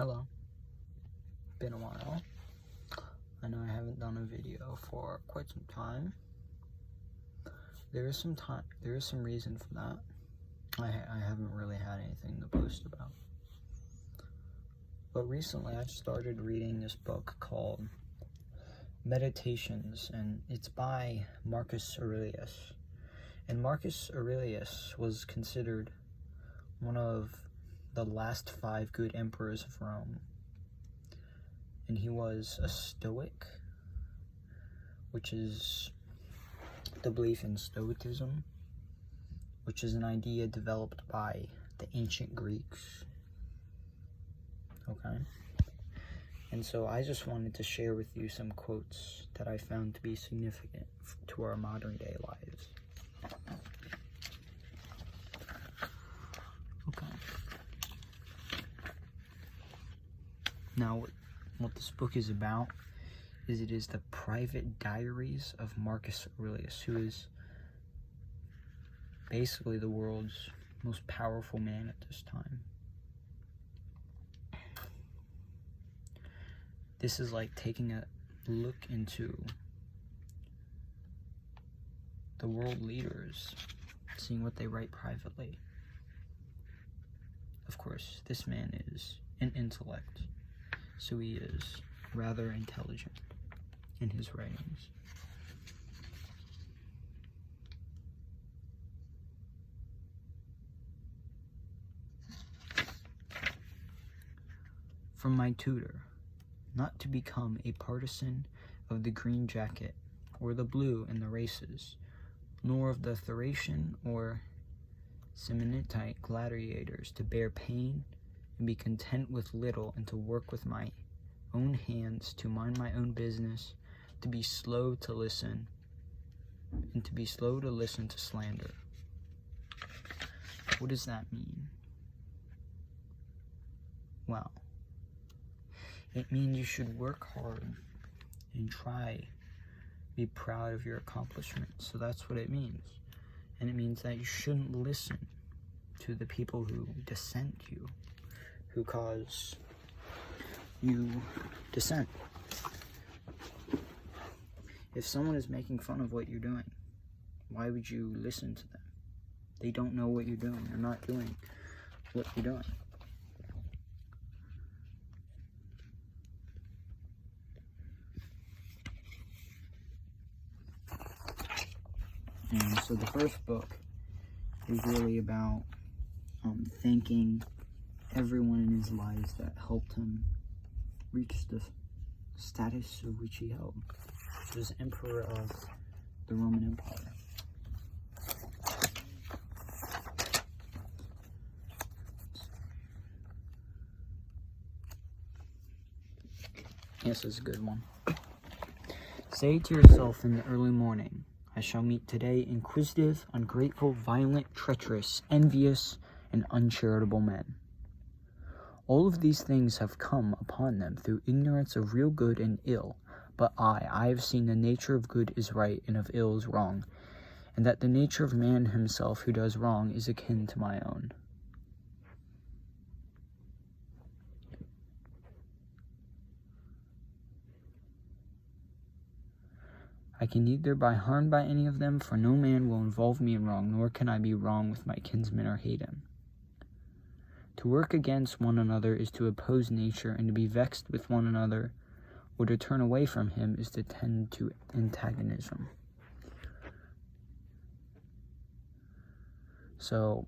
Hello. Been a while. I know I haven't done a video for quite some time. There is some reason for that. I haven't really had anything to post about. But recently I started reading this book called Meditations, and it's by Marcus Aurelius. And Marcus Aurelius was considered one of the last 5 good emperors of Rome. And he was a Stoic, which is the belief in Stoicism, which is an idea developed by the ancient Greeks. Okay? And so I just wanted to share with you some quotes that I found to be significant to our modern day lives. Okay. Now, what this book is about is it is the private diaries of Marcus Aurelius, who is basically the world's most powerful man at this time. This is like taking a look into the world leaders, seeing what they write privately. Of course, this man is an intellect, so he is rather intelligent in his writings. From my tutor, not to become a partisan of the green jacket or the blue in the races, nor of the Thracian or Semenite gladiators, to bear pain and be content with little, and to work with my own hands, to mind my own business, to be slow to listen, and to be slow to listen to slander. What does that mean? Well, it means you should work hard and be proud of your accomplishments. So that's what it means. And it means that you shouldn't listen to the people who dissent you, who cause you dissent. If someone is making fun of what you're doing, why would you listen to them? They don't know what you're doing. They're not doing what you're doing. And so the first book is really about thanking everyone in his lives that helped him reach the status of which he held, which was emperor of the Roman Empire. Yes, it's a good one. Say to yourself in the early morning, I shall meet today inquisitive, ungrateful, violent, treacherous, envious, and uncharitable men. All of these things have come upon them through ignorance of real good and ill, but I have seen the nature of good is right and of ill is wrong, and that the nature of man himself who does wrong is akin to my own. I can neither be harmed by any of them, for no man will involve me in wrong, nor can I be wrong with my kinsman or hate him. To work against one another is to oppose nature, and to be vexed with one another, or to turn away from him, is to tend to antagonism. So,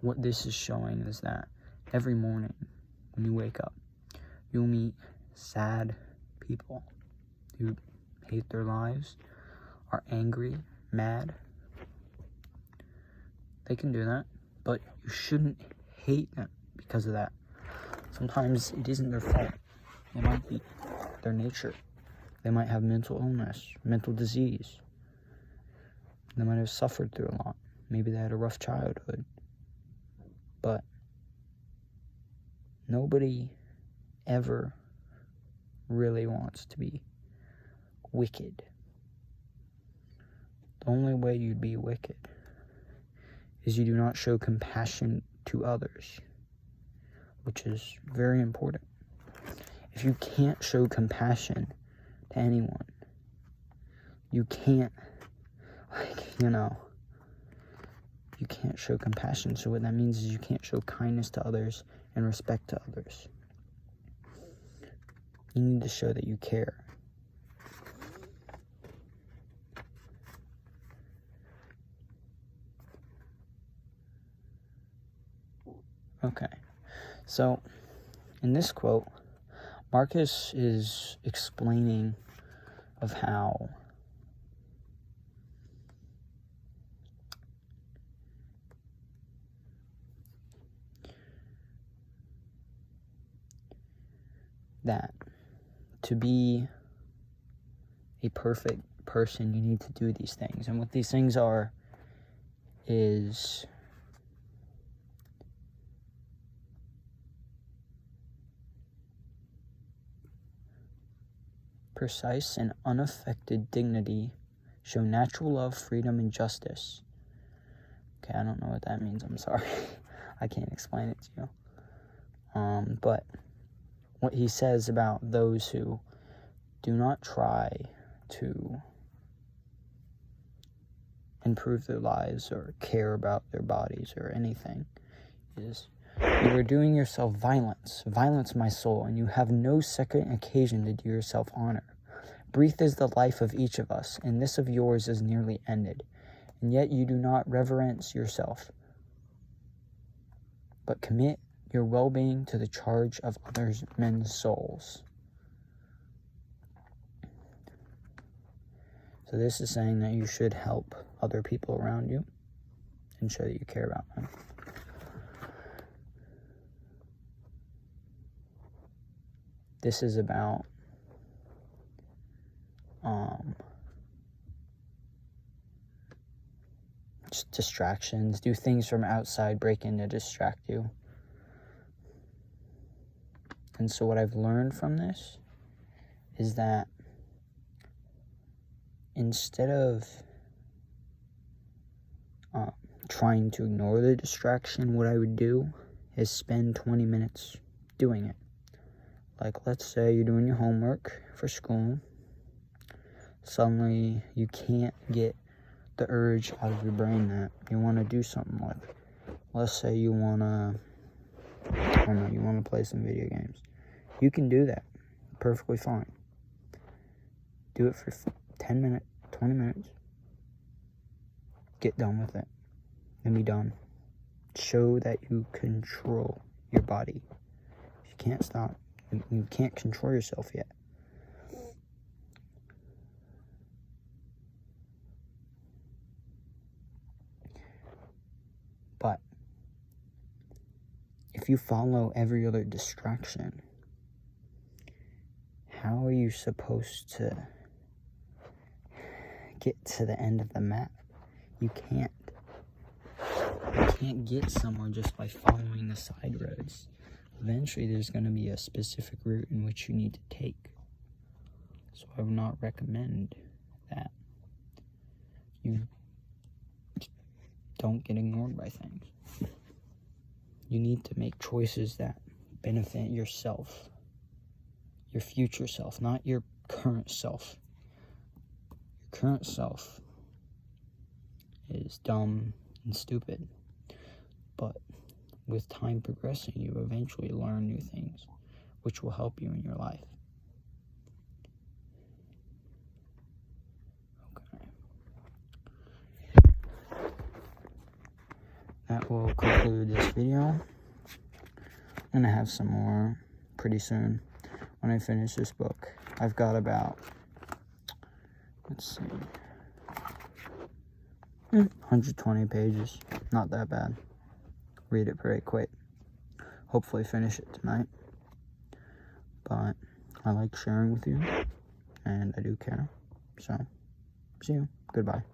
what this is showing is that every morning when you wake up, you'll meet sad people who hate their lives, are angry, mad. They can do that, but you shouldn't hate them because of that. Sometimes it isn't their fault. It might be their nature. They might have mental illness, mental disease. They might have suffered through a lot. Maybe they had a rough childhood. But nobody ever really wants to be wicked. The only way you'd be wicked is you do not show compassion to others, which is very important. if you can't show compassion to anyone, you can't, you can't show compassion. So what that means is you can't show kindness to others and respect to others. You need to show that you care. Okay, so in this quote, Marcus is explaining of how that to be a perfect person, you need to do these things. And what these things are is precise and unaffected dignity, show natural love, freedom, and justice. Okay, I don't know what that means. I'm sorry. I can't explain it to you. But what he says about those who do not try to improve their lives or care about their bodies or anything is, you are doing yourself violence, my soul, and you have no second occasion to do yourself honor. Brief is the life of each of us, and this of yours is nearly ended, and yet you do not reverence yourself, but commit your well-being to the charge of other men's souls. So this is saying that you should help other people around you and show that you care about them. This is about just distractions. Do things from outside break in to distract you. And so what I've learned from this is that instead of trying to ignore the distraction, what I would do is spend 20 minutes doing it. Like, let's say you're doing your homework for school. Suddenly, you can't get the urge out of your brain that you want to do something with. Let's say you want to play some video games. You can do that. Perfectly fine. Do it for 10 minutes, 20 minutes. Get done with it. And be done. Show that you control your body. You can't stop. You can't control yourself yet. But if you follow every other distraction, how are you supposed to get to the end of the map? You can't. You can't get somewhere just by following the side roads. Eventually, there's going to be a specific route in which you need to take. So I would not recommend that you don't get ignored by things. You need to make choices that benefit yourself, your future self, not your current self. Your current self is dumb and stupid, but with time progressing, you eventually learn new things, which will help you in your life. Okay. That will conclude this video. I'm going to have some more pretty soon when I finish this book. I've got about, 120 pages. Not that bad. Read it pretty quick. Hopefully finish it tonight. But I like sharing with you, and I do care. So, see you. Goodbye.